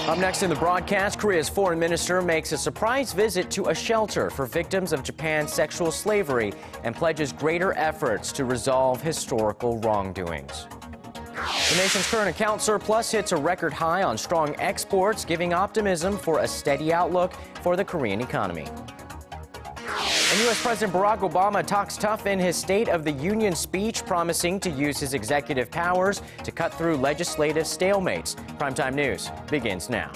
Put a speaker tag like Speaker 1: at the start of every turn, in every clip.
Speaker 1: Up next in the broadcast, Korea's foreign minister makes a surprise visit to a shelter for victims of Japan's sexual slavery and pledges greater efforts to resolve historical wrongdoings. The nation's current account surplus hits a record high on strong exports, giving optimism for a steady outlook for the Korean economy. And U.S. President Barack Obama talks tough in his State of the Union speech, promising to use his executive powers to cut through legislative stalemates. Primetime News begins now.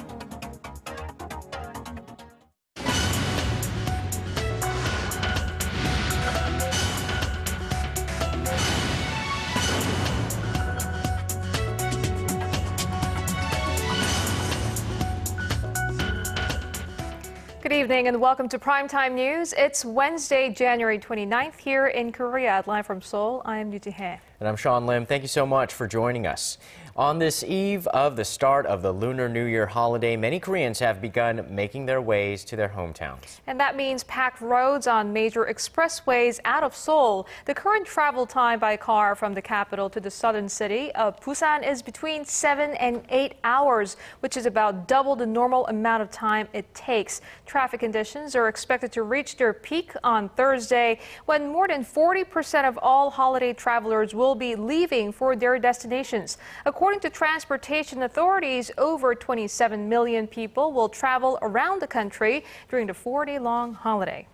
Speaker 2: Good evening and welcome to Primetime News. It's Wednesday, January 29th here in Korea. Live from Seoul, I am Yoo Ji-hye.
Speaker 1: And I'm Sean Lim. Thank you so much for joining us. On this eve of the start of the Lunar New Year holiday, many Koreans have begun making their ways to their hometowns.
Speaker 2: And that means packed roads on major expressways out of Seoul. The current travel time by car from the capital to the southern city of Busan is between 7 and 8 hours, which is about double the normal amount of time it takes. Traffic conditions are expected to reach their peak on Thursday, when more than 40% of all holiday travelers will be leaving for their destinations. According to transportation authorities, over 27 million people will travel around the country during the 4-day-long holiday.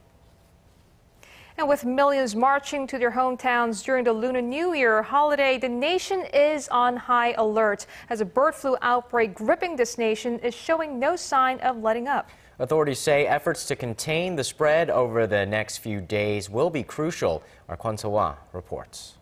Speaker 2: And with millions marching to their hometowns during the Lunar New Year holiday, the nation is on high alert as a bird flu outbreak gripping this nation is showing no sign of letting up.
Speaker 1: Authorities say efforts to contain the spread over the next few days will be crucial. Our Kwon So-hwa reports.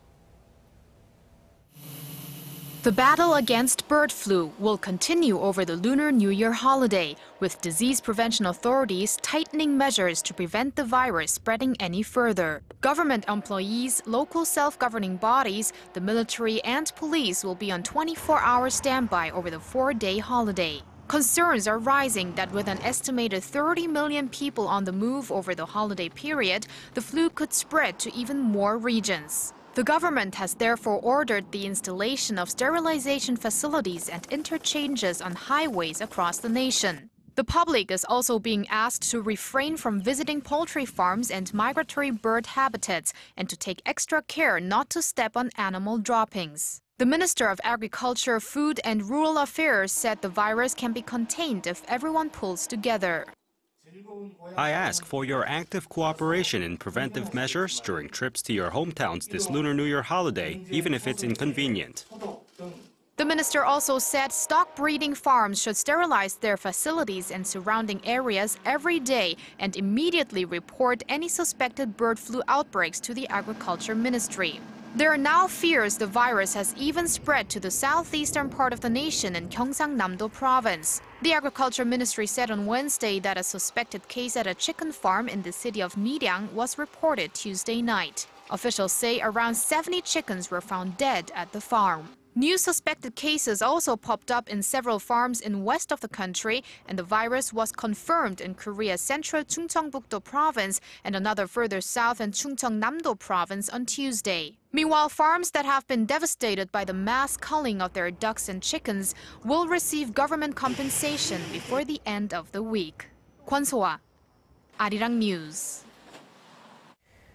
Speaker 3: The battle against bird flu will continue over the Lunar New Year holiday, with disease prevention authorities tightening measures to prevent the virus spreading any further. Government employees, local self-governing bodies, the military and police will be on 24-hour standby over the 4-day holiday. Concerns are rising that with an estimated 30 million people on the move over the holiday period, the flu could spread to even more regions. The government has therefore ordered the installation of sterilization facilities and interchanges on highways across the nation. The public is also being asked to refrain from visiting poultry farms and migratory bird habitats and to take extra care not to step on animal droppings. The Minister of Agriculture, Food and Rural Affairs said the virus can be contained if everyone pulls together.
Speaker 4: I ask for your active cooperation in preventive measures during trips to your hometowns this Lunar New Year holiday, even if it's inconvenient.
Speaker 3: The minister also said stock breeding farms should sterilize their facilities and surrounding areas every day and immediately report any suspected bird flu outbreaks to the Agriculture Ministry. There are now fears the virus has even spread to the southeastern part of the nation in Gyeongsangnam-do province. The Agriculture Ministry said on Wednesday that a suspected case at a chicken farm in the city of Arirang was reported Tuesday night. Officials say around 70 chickens were found dead at the farm. New suspected cases also popped up in several farms in west of the country, and the virus was confirmed in Korea's central Chungcheongbuk-do province and another further south in Chungcheongnam-do province on Tuesday. Meanwhile, farms that have been devastated by the mass culling of their ducks and chickens will receive government compensation before the end of the week. Kwon So-hwa, Arirang News.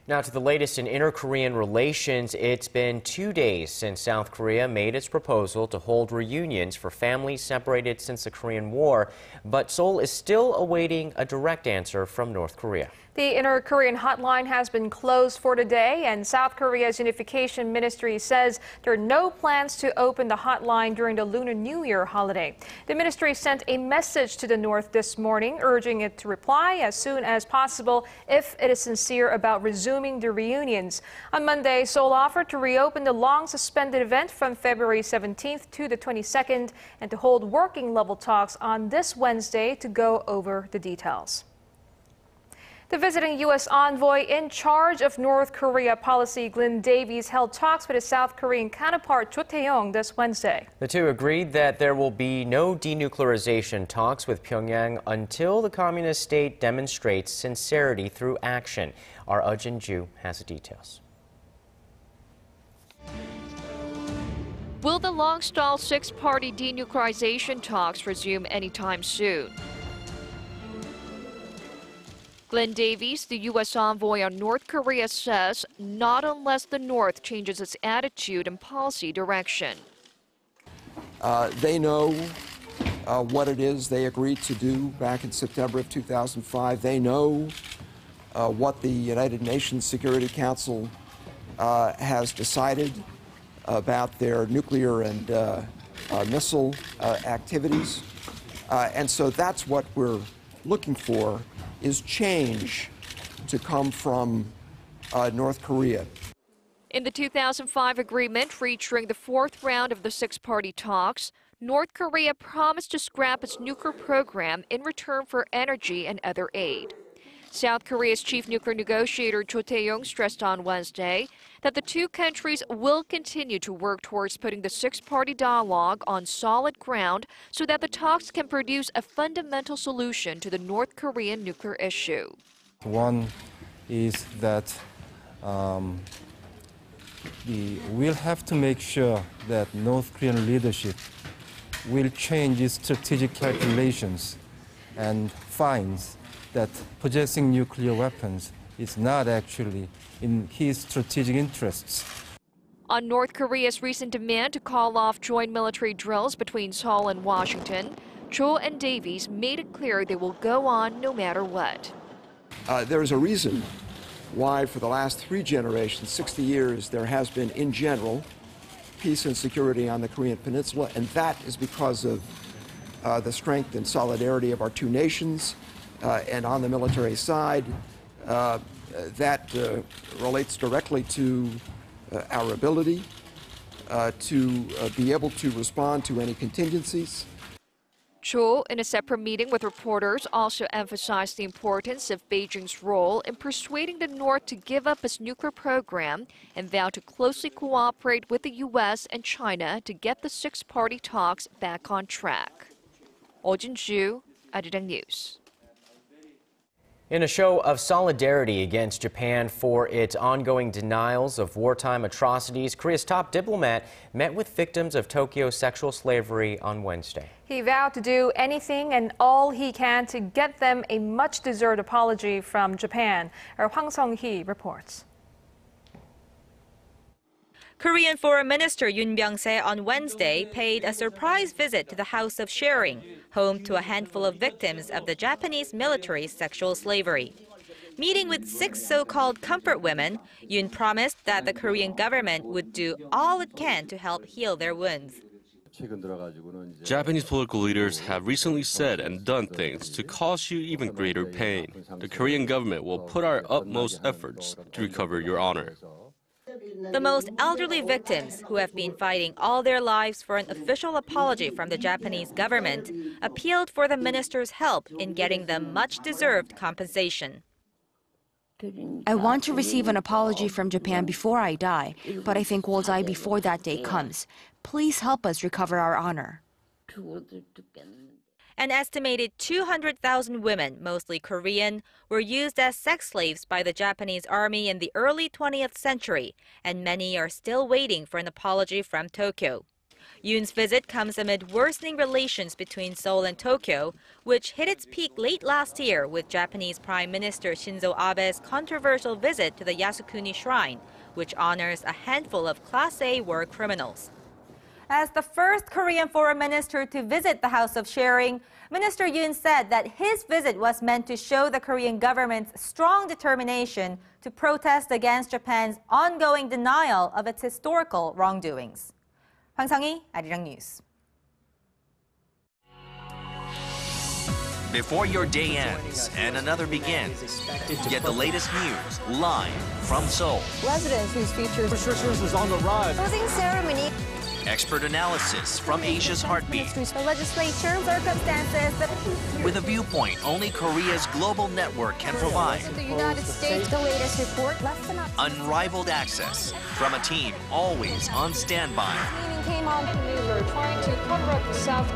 Speaker 1: Now to the latest in inter-Korean relations. It's been 2 days since South Korea made its proposal to hold reunions for families separated since the Korean War, but Seoul is still awaiting a direct answer from North Korea.
Speaker 2: The InterKorean hotline has been closed for today, and South Korea's Unification Ministry says there are no plans to open the hotline during the Lunar New Year holiday. The ministry sent a message to the North this morning, urging it to reply as soon as possible if it is sincere about resuming the reunions. On Monday, Seoul offered to reopen the long-suspended event from February 17th to the 22nd and to hold working-level talks on this Wednesday to go over the details. The visiting U.S. envoy in charge of North Korea policy, Glyn Davies, held talks with his South Korean counterpart, Cho Tae-yong, this Wednesday.
Speaker 1: The two agreed that there will be no denuclearization talks with Pyongyang until the communist state demonstrates sincerity through action. Our Eujin Ju has the details.
Speaker 5: Will the long-stalled six-party denuclearization talks resume anytime soon? Glenn Davies, the U.S. envoy on North Korea, says not unless the North changes its attitude and policy direction.
Speaker 6: They know what it is they agreed to do back in September of 2005. They know what the United Nations Security Council has decided about their nuclear and missile activities. And so that's what we're looking for, is change to come from North Korea.
Speaker 5: In the 2005 agreement reached during the fourth round of the six-party talks, North Korea promised to scrap its nuclear program in return for energy and other aid. South Korea's chief nuclear negotiator Cho Tae-yong stressed on Wednesday that the two countries will continue to work towards putting the six-party dialogue on solid ground so that the talks can produce a fundamental solution to the North Korean nuclear issue.
Speaker 7: One is that we'll have to make sure that North Korean leadership will change its strategic calculations and finds that possessing nuclear weapons is not actually in his strategic interests.
Speaker 5: On North Korea's recent demand to call off joint military drills between Seoul and Washington, Cho and Davies made it clear they will go on no matter what.
Speaker 6: There is a reason why for the last 3 generations, 60 years, there has been, in general, peace and security on the Korean Peninsula, and that is because of the strength and solidarity of our two nations. And on the military side, that relates directly to our ability to be able to respond to any contingencies.
Speaker 5: Cho, in a separate meeting with reporters, also emphasized the importance of Beijing's role in persuading the North to give up its nuclear program and vowed to closely cooperate with the U.S. and China to get the six-party talks back on track. Oh Jin-ju, Arirang News.
Speaker 1: In a show of solidarity against Japan for its ongoing denials of wartime atrocities, Korea's top diplomat met with victims of Tokyo's sexual slavery on Wednesday.
Speaker 2: He vowed to do anything and all he can to get them a much-deserved apology from Japan. Our Hwang Sung-hee reports.
Speaker 8: Korean Foreign Minister Byungse on Wednesday paid a surprise visit to the House of Sharing, home to a handful of victims of the Japanese military's sexual slavery. Meeting with 6 so-called comfort women, Yoon promised that the Korean government would do all it can to help heal their wounds.
Speaker 9: Japanese political leaders have recently said and done things to cause you even greater pain. The Korean government will put our utmost efforts to recover your honor.
Speaker 8: The most elderly victims, who have been fighting all their lives for an official apology from the Japanese government, appealed for the minister's help in getting them much-deserved compensation.
Speaker 10: I want to receive an apology from Japan before I die, but I think we'll die before that day comes. Please help us recover our honor.
Speaker 8: An estimated 200,000 women, mostly Korean, were used as sex slaves by the Japanese army in the early 20th century, and many are still waiting for an apology from Tokyo. Yoon's visit comes amid worsening relations between Seoul and Tokyo, which hit its peak late last year with Japanese Prime Minister Shinzo Abe's controversial visit to the Yasukuni Shrine, which honors a handful of Class A war criminals. As the first Korean foreign minister to visit the House of Sharing, Minister Yoon said that his visit was meant to show the Korean government's strong determination to protest against Japan's ongoing denial of its historical wrongdoings. Hwang Sung-hee, Arirang News.
Speaker 11: Before your day ends and another begins, get the latest news live from Seoul.
Speaker 12: Residents whose future restrictions is on the rise.
Speaker 11: Closing ceremony. Expert analysis from Asia's heartbeat.
Speaker 12: The legislature, circumstances.
Speaker 11: With a viewpoint only Korea's global network can provide.
Speaker 12: The United States, the latest report.
Speaker 11: Unrivaled access from a team always on standby.
Speaker 2: Came on the news, trying to cover up the South.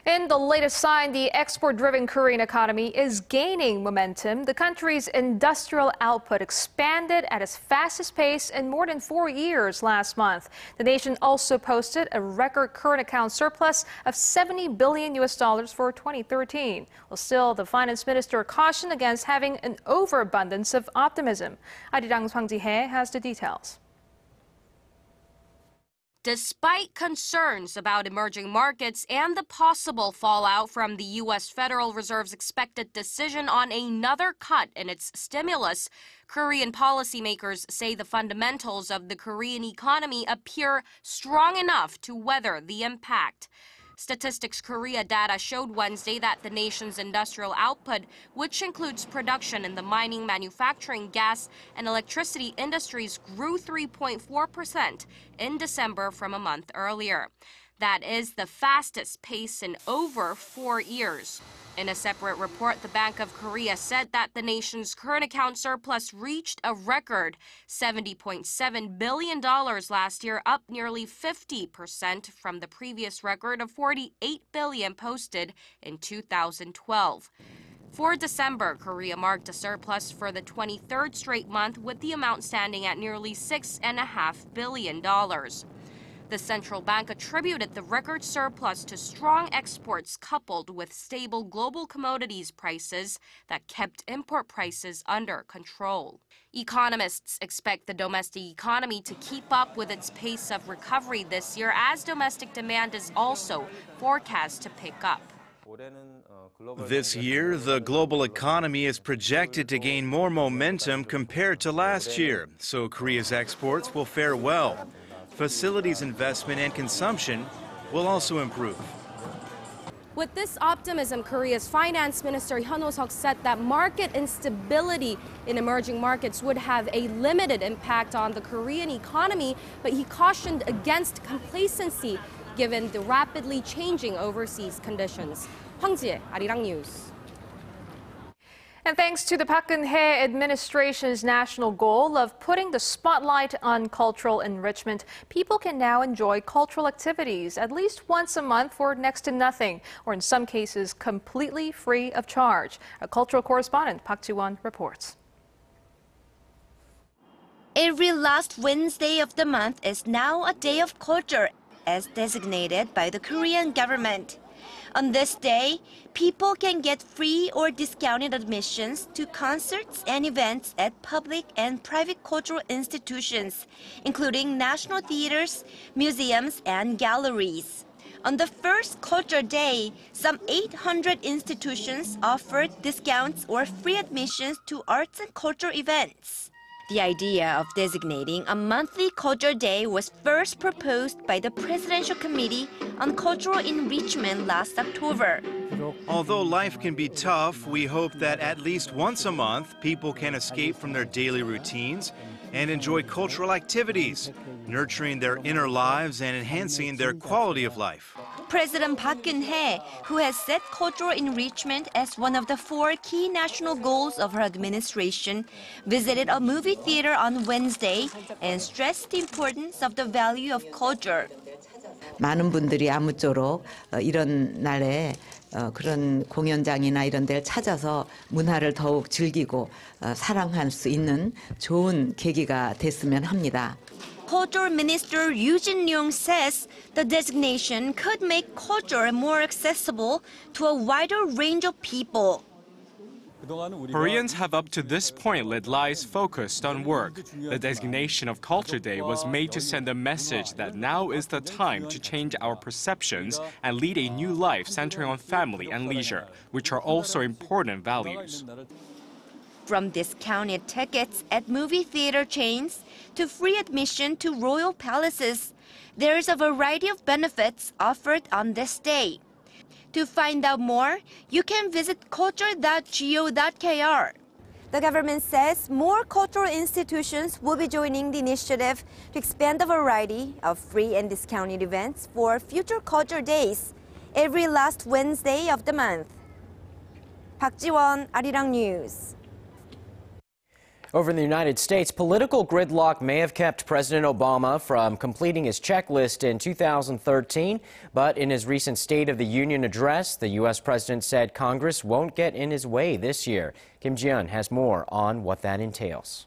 Speaker 2: In the latest sign, the export-driven Korean economy is gaining momentum. The country's industrial output expanded at its fastest pace in more than 4 years last month. The nation also posted a record current account surplus of $70 billion for 2013. Well, still, the finance minister cautioned against having an overabundance of optimism. Arirang has the details.
Speaker 13: Despite concerns about emerging markets and the possible fallout from the U.S. Federal Reserve's expected decision on another cut in its stimulus, Korean policymakers say the fundamentals of the Korean economy appear strong enough to weather the impact. Statistics Korea data showed Wednesday that the nation's industrial output, which includes production in the mining, manufacturing, gas, and electricity industries, grew 3.4% in December from a month earlier. That is the fastest pace in over 4 years. In a separate report, the Bank of Korea said that the nation's current account surplus reached a record $70.7 billion last year, up nearly 50% from the previous record of $48 billion posted in 2012. For December, Korea marked a surplus for the 23rd straight month, with the amount standing at nearly $6.5 billion. The central bank attributed the record surplus to strong exports coupled with stable global commodities prices that kept import prices under control. Economists expect the domestic economy to keep up with its pace of recovery this year, as domestic demand is also forecast to pick up.
Speaker 14: This year, the global economy is projected to gain more momentum compared to last year, so Korea's exports will fare well. Facilities investment and consumption will also improve.
Speaker 15: With this optimism, Korea's finance minister Hyun Oh-seok said that market instability in emerging markets would have a limited impact on the Korean economy, but he cautioned against complacency given the rapidly changing overseas conditions. Hwang Ji-hye, Arirang News.
Speaker 2: And thanks to the Park Geun-hye administration's national goal of putting the spotlight on cultural enrichment, people can now enjoy cultural activities at least once a month for next to nothing, or in some cases completely free of charge. Our cultural correspondent Park Ji-won reports.
Speaker 16: Every last Wednesday of the month is now a day of culture, as designated by the Korean government. On this day, people can get free or discounted admissions to concerts and events at public and private cultural institutions, including national theaters, museums, and galleries. On the first Culture Day, some 800 institutions offered discounts or free admissions to arts and culture events. The idea of designating a monthly Culture Day was first proposed by the Presidential Committee on Cultural Enrichment last October.
Speaker 14: Although life can be tough, we hope that at least once a month, people can escape from their daily routines and enjoy cultural activities, nurturing their inner lives and enhancing their quality of life.
Speaker 16: President Park Geun-hye, who has set cultural enrichment as one of the 4 key national goals of her administration, visited a movie theater on Wednesday and stressed the importance of the value of culture.
Speaker 17: 많은 분들이 아무쪼록 이런 날에 그런 공연장이나 이런 데를 찾아서 문화를 더욱 즐기고 사랑할 수 있는 좋은 계기가 됐으면 합니다.
Speaker 16: Culture Minister Yoo Jin-young says the designation could make culture more accessible to a wider range of people.
Speaker 18: Koreans have up to this point led lives focused on work. The designation of Culture Day was made to send a message that now is the time to change our perceptions and lead a new life centering on family and leisure, which are also important values.
Speaker 16: From discounted tickets at movie theater chains to free admission to royal palaces, there is a variety of benefits offered on this day. To find out more, you can visit culture.go.kr. The government says more cultural institutions will be joining the initiative to expand the variety of free and discounted events for future Culture Days every last Wednesday of the month. Park Ji-won, Arirang News.
Speaker 1: Over in the United States, political gridlock may have kept President Obama from completing his checklist in 2013. But in his recent State of the Union address, the U.S. president said Congress won't get in his way this year. Kim Ji-yeon has more on what that entails.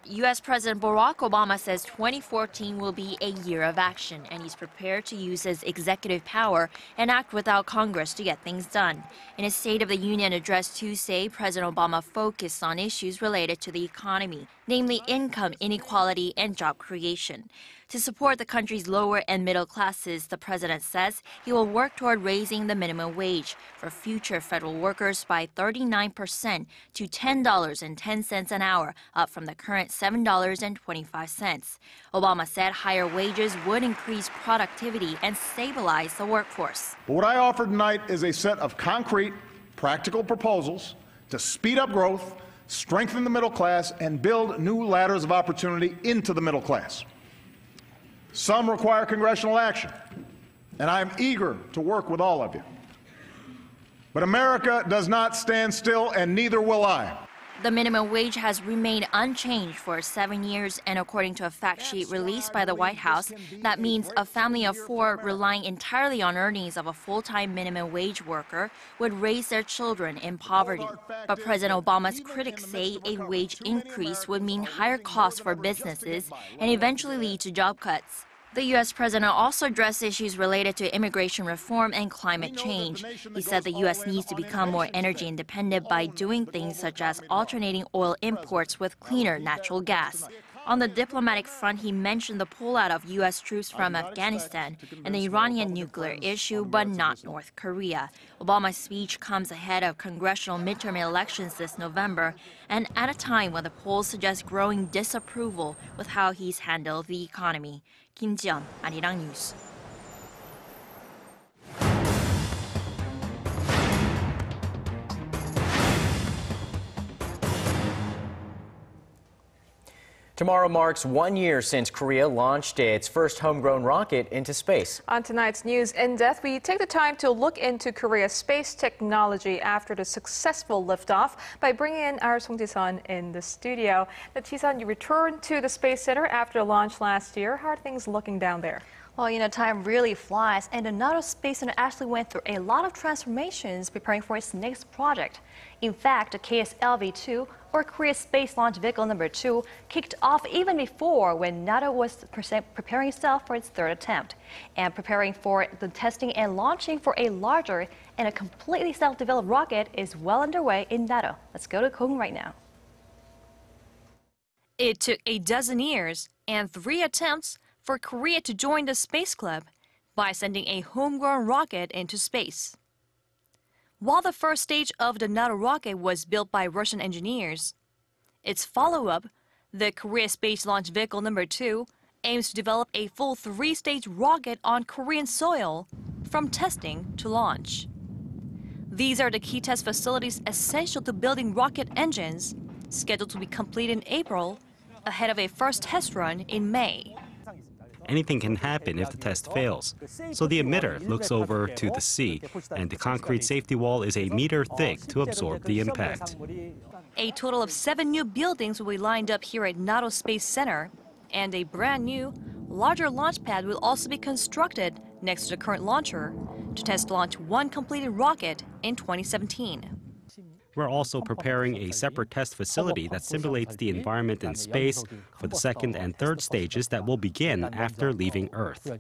Speaker 19: U.S. President Barack Obama says 2014 will be a year of action, and he's prepared to use his executive power and act without Congress to get things done. In his State of the Union address Tuesday, President Obama focused on issues related to the economy, namely income inequality and job creation. To support the country's lower and middle classes, the president says he will work toward raising the minimum wage for future federal workers by 39% to $10.10 an hour, up from the current $7.25. Obama said higher wages would increase productivity and stabilize the workforce.
Speaker 20: But what I offer tonight is a set of concrete, practical proposals to speed up growth, strengthen the middle class, and build new ladders of opportunity into the middle class. Some require congressional action, and I am eager to work with all of you. But America does not stand still, and neither will I.
Speaker 19: The minimum wage has remained unchanged for 7 years, and according to a fact sheet released by the White House, that means a family of 4 relying entirely on earnings of a full-time minimum wage worker would raise their children in poverty. But President Obama's critics say a wage increase would mean higher costs for businesses and eventually lead to job cuts. The U.S. president also addressed issues related to immigration reform and climate change. He said the U.S. needs to become more energy independent by doing things such as alternating oil imports with cleaner natural gas. On the diplomatic front, he mentioned the pullout of U.S. troops from Afghanistan and the Iranian nuclear issue, but not North Korea. Obama's speech comes ahead of congressional midterm elections this November, and at a time when the polls suggest growing disapproval with how he's handled the economy. Kim Ji-yeon, Arirang News.
Speaker 1: Tomorrow marks 1 year since Korea launched its first homegrown rocket into space.
Speaker 2: On tonight's News in Depth, we take the time to look into Korea's space technology after the successful liftoff by bringing in our Song Ji-sun in the studio. Now, Ji-sun, you returned to the Space Center after launch last year. How are things looking down there?
Speaker 21: Well, time really flies, and the NATO Space Center actually went through a lot of transformations preparing for its next project. In fact, the KSLV-2, or Korea's Space Launch Vehicle number 2, kicked off even before when NATO was preparing itself for its third attempt, and preparing for the testing and launching for a larger and a completely self-developed rocket is well underway in NATO. Let's go to Kong right now.
Speaker 22: It took 12 years and 3 attempts for Korea to join the Space Club by sending a homegrown rocket into space. While the first stage of the NATO rocket was built by Russian engineers, its follow-up, the Korea Space Launch Vehicle number 2, aims to develop a full 3-stage rocket on Korean soil from testing to launch. These are the key test facilities essential to building rocket engines, scheduled to be complete in April, ahead of a first test run in May.
Speaker 4: Anything can happen if the test fails. So the emitter looks over to the sea, and the concrete safety wall is a meter thick to absorb the impact.
Speaker 22: A total of 7 new buildings will be lined up here at NATO Space Center, and a brand new, larger launch pad will also be constructed next to the current launcher to launch 1 completed rocket in 2017.
Speaker 4: We're also preparing a separate test facility that simulates the environment in space for the 2nd and 3rd stages that will begin after leaving Earth.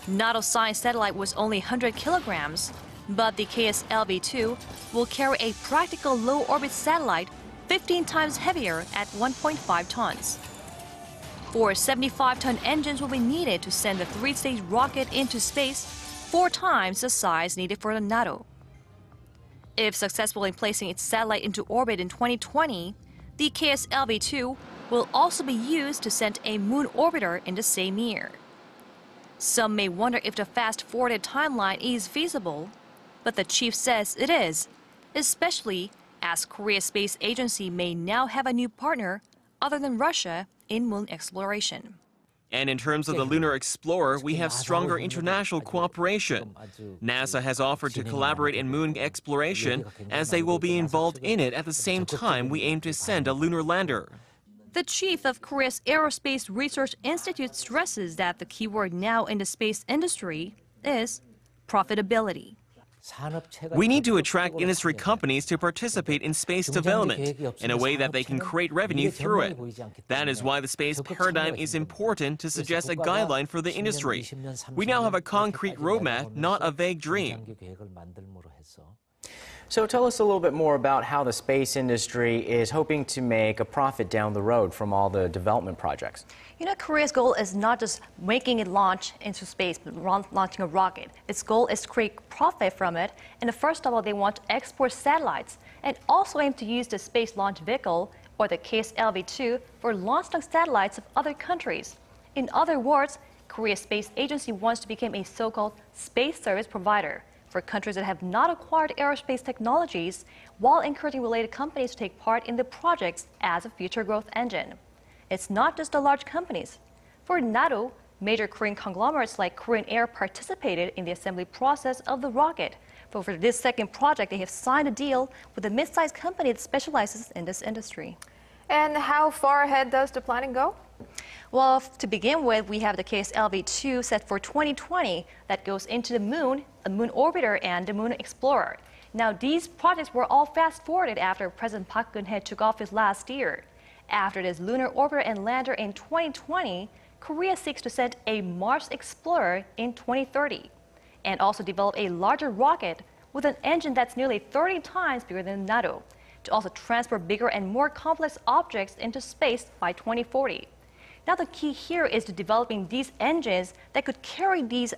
Speaker 22: NATO's science satellite was only 100 kilograms, but the KSLV-2 will carry a practical low-orbit satellite 15 times heavier at 1.5 tons. 4 75-ton engines will be needed to send the 3-stage rocket into space, 4 times the size needed for the NATO. If successful in placing its satellite into orbit in 2020, the KSLV-2 will also be used to send a moon orbiter in the same year. Some may wonder if the fast-forwarded timeline is feasible, but the chief says it is, especially as Korea's space agency may now have a new partner other than Russia in moon exploration.
Speaker 3: And in terms of the Lunar Explorer, we have stronger international cooperation. NASA has offered to collaborate in moon exploration, as they will be involved in it at the same time we aim to send a lunar lander.
Speaker 22: The chief of Korea's Aerospace Research Institute stresses that the keyword now in the space industry is profitability.
Speaker 3: We need to attract industry companies to participate in space development in a way that they can create revenue through it. That is why the space paradigm is important to suggest a guideline for the industry. We now have a concrete roadmap, not a vague dream.
Speaker 1: So tell us a little bit more about how the space industry is hoping to make a profit down the road from all the development projects.
Speaker 21: You know, Korea's goal is not just making it launch into space, but launching a rocket. Its goal is to create profit from it. And first of all, they want to export satellites and also aim to use the Space Launch Vehicle, or the KSLV-2, for launching satellites of other countries. In other words, Korea's space agency wants to become a so-called space service provider for countries that have not acquired aerospace technologies, while encouraging related companies to take part in the projects as a future growth engine. It's not just the large companies. For NATO, major Korean conglomerates like Korean Air participated in the assembly process of the rocket. But for this second project, they have signed a deal with a mid-sized company that specializes in this industry.
Speaker 2: And how far ahead does the planning go?
Speaker 21: Well, to begin with, we have the KSLV-2 set for 2020 that goes into the moon, a moon orbiter, and the moon explorer. Now, these projects were all fast-forwarded after President Park Geun-hye took office last year. After this lunar orbiter and lander in 2020, Korea seeks to send a Mars explorer in 2030 and also develop a larger rocket with an engine that's nearly 30 times bigger than NATO to also transport bigger and more complex objects into space by 2040. Now the key here is to developing these engines that could carry these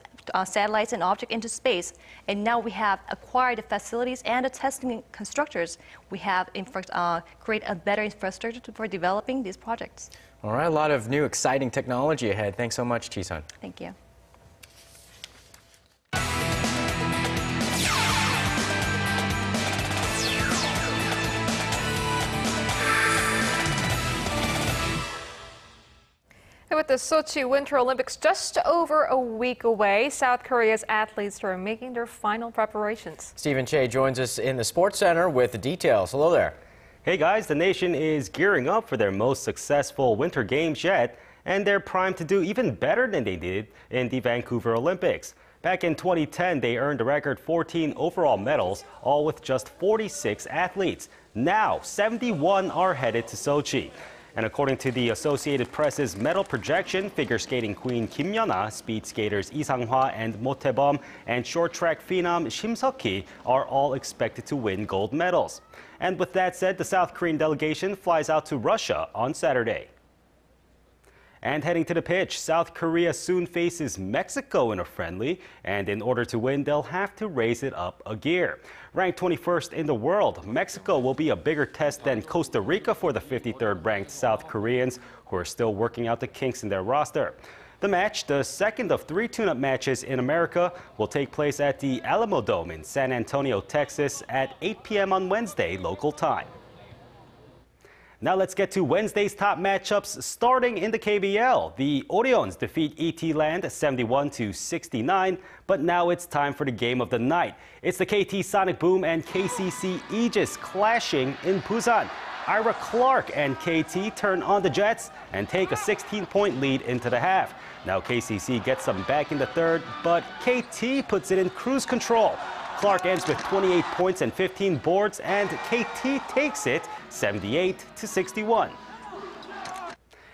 Speaker 21: satellites and objects into space. And now we have acquired the facilities and the testing constructors. We have create a better infrastructure for developing these projects.
Speaker 1: All right, a lot of new exciting technology ahead. Thanks so much, Chi-sun.
Speaker 21: Thank you.
Speaker 2: With the Sochi Winter Olympics just over a week away, South Korea's athletes are making their final preparations.
Speaker 1: Stephen Che joins us in the Sports Center with the details. Hello there.
Speaker 4: Hey guys, the nation is gearing up for their most successful Winter Games yet, and they're primed to do even better than they did in the Vancouver Olympics. Back in 2010, they earned a record 14 overall medals, all with just 46 athletes. Now, 71 are headed to Sochi. And according to the Associated Press's medal projection, figure skating queen Kim Yeona, speed skaters Lee Sang-hwa and Mo Tae-bum, and short track phenom Shim Seok-ki are all expected to win gold medals. And with that said, the South Korean delegation flies out to Russia on Saturday. And heading to the pitch, South Korea soon faces Mexico in a friendly, and in order to win, they'll have to raise it up a gear. Ranked 21st in the world, Mexico will be a bigger test than Costa Rica for the 53rd ranked South Koreans, who are still working out the kinks in their roster. The match, the second of 3 tune-up matches in America, will take place at the Alamo Dome in San Antonio, Texas at 8 p.m. on Wednesday, local time. Now let's get to Wednesday's top matchups starting in the KBL. The Orioles defeat ET Land 71-69, but now it's time for the game of the night. It's the KT Sonic Boom and KCC Aegis clashing in Busan. Ira Clark and KT turn on the Jets and take a 16-point lead into the half. Now KCC gets them back in the third, but KT puts it in cruise control. Clark ends with 28 points and 15 boards, and KT takes it 78-61.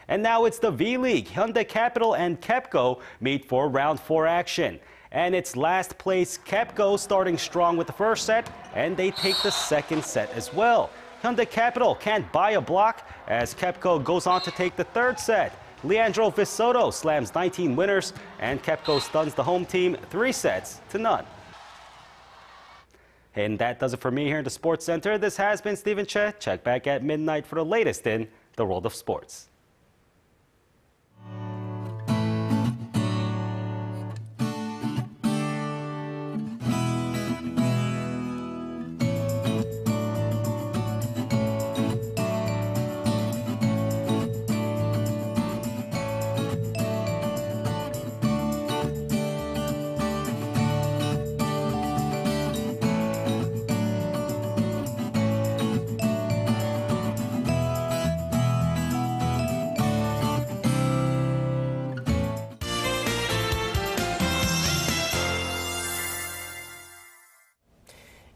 Speaker 4: And now it's the V-League. Hyundai Capital and KEPCO meet for round 4 action. And it's last place KEPCO starting strong with the first set, and they take the second set as well. Hyundai Capital can't buy a block as KEPCO goes on to take the third set. Leandro Visotto slams 19 winners, and KEPCO stuns the home team 3-0. And that does it for me here in the Sports Center. This has been Stephen Che. Check back at midnight for the latest in the world of sports.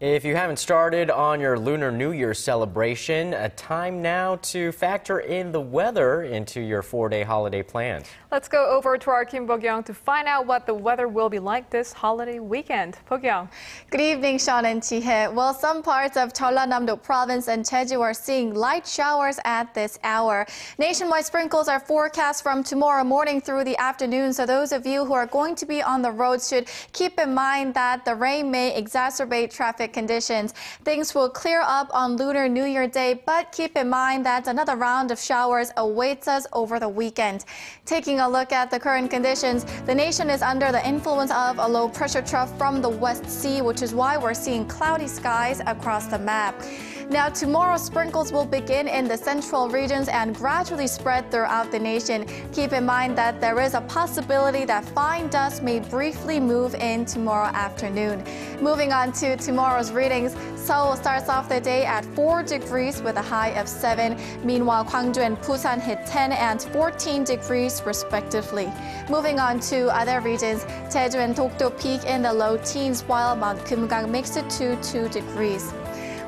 Speaker 1: If you haven't started on your Lunar New Year celebration, a time now to factor in the weather into your 4-day holiday plans.
Speaker 2: Let's go over to our Kim Bo-kyung to find out what the weather will be like this holiday weekend. Bo-kyung.
Speaker 6: Good evening, Sean and Chi-hye. Well, some parts of Jeollanam-do province and Jeju are seeing light showers at this hour. Nationwide sprinkles are forecast from tomorrow morning through the afternoon, so those of you who are going to be on the road should keep in mind that the rain may exacerbate traffic conditions. Things will clear up on Lunar New Year Day, but keep in mind that another round of showers awaits us over the weekend. Taking a look at the current conditions, the nation is under the influence of a low pressure trough from the West Sea, which is why we're seeing cloudy skies across the map. Now, tomorrow, sprinkles will begin in the central regions and gradually spread throughout the nation. Keep in mind that there is a possibility that fine dust may briefly move in tomorrow afternoon. Moving on to tomorrow's readings, Seoul starts off the day at 4 degrees with a high of 7. Meanwhile, Gwangju and Busan hit 10 and 14 degrees respectively. Moving on to other regions, Jeju and Dokdo peak in the low teens, while Mount Kumgang makes it to 2 degrees.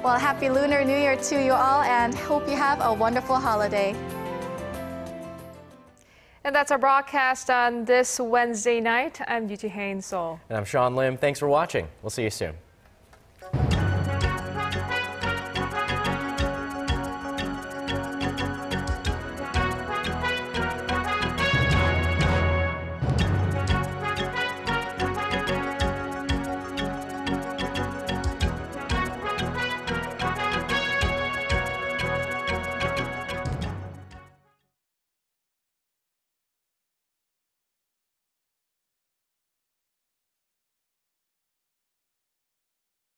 Speaker 6: Well, happy Lunar New Year to you all, and hope you have a wonderful holiday.
Speaker 2: And that's our broadcast on this Wednesday night. I'm Yuji Hae in Seoul.
Speaker 1: And I'm Sean Lim. Thanks for watching. We'll see you soon.